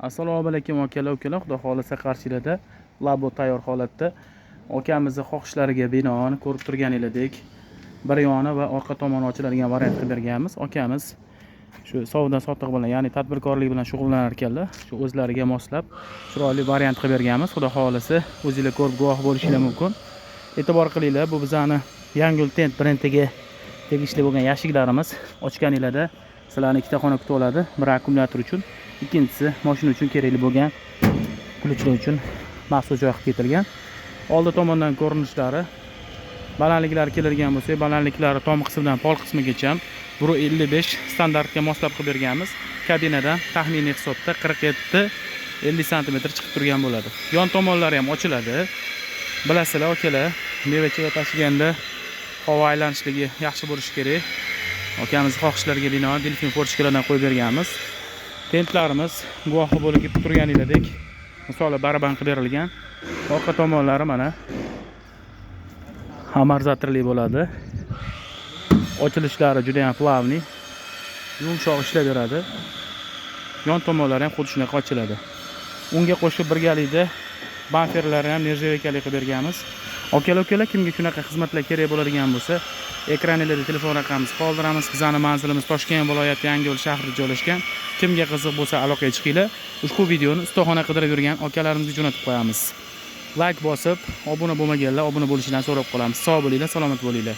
Assalomu alaykum akalar, ukalar. Xudo xolisa qarshilarda labo tayyor holatda. Akamizni xohishlariga binoan ko'rib turgan edik. Bir yoni va orqa tomoni ochiladigan variant qilib berganmiz. Akamiz shu savdo sotiq bilan, ya'ni tadbirkorlik bilan shug'ullanar ekanlar. Shu o'zlariga moslab chiroyli variant qilib berganmiz. Xudo xolisa o'zingizlar ko'rib guvoh bo'lishingiz mumkin. E'tibor qilinglar, bu bizani Yangi Tent brendiga tegishli bo'lgan yashiklarimiz. Ochganinglarda sizlarni ikkita xona kutib oladi. Bir akkumulyator uchun, ikkinchisi mashina uchun kerakli bo'lgan ключlar uchun maxsus joy qilib ketilgan. Oldi tomondan ko'rinishlari, balandliklari keladigan bo'lsa, balandliklari tom qismidan pol qismigacha 1.55 standartga moslab qilib berganmiz. Kabinadan taxminiy hisobda 47-50 sm chiqib turgan bo'ladi. Yon tomonlari ham ochiladi. Bilasizlar akalar, meva-cheva tashiganda havo aylanishligi yaxshi bo'lishi kerak. Akamiz xohishlariga binoan delfin forchkalardan qo'yib berganmiz. Tentlarimiz guvohi bo'lib turganinglardek, misoli baraban qilib berilgan. Orqa tomonlari mana amortizatorli bo'ladi. Ochilishlari juda ham plavniy, yumshoq ishlab beradi. Yon tomonlari ham xuddi shunaqa ochiladi. Unga qo'shib birgalikda bamperlarni ham nержавейкali qilib berganmiz. Akalar, kimga shunaqa xizmatlar kerak bo'ladigan bo'lsa, ekraningizda telefon raqamimizni qoldiramiz. Bizning manzilimiz Toshkent viloyati Yangiyo'l shahrida joylashgan. Kimga qiziq bo'lsa aloqaga chiqinglar. Ushbu videoni ustaxona qidirib yurgan akalarimizga jo'natib qo'yamiz. Like bosib, obuna bo'lmaganlar obuna bo'lishidan so'rab qolamiz. Sog' bo'linglar, salomat bo'linglar.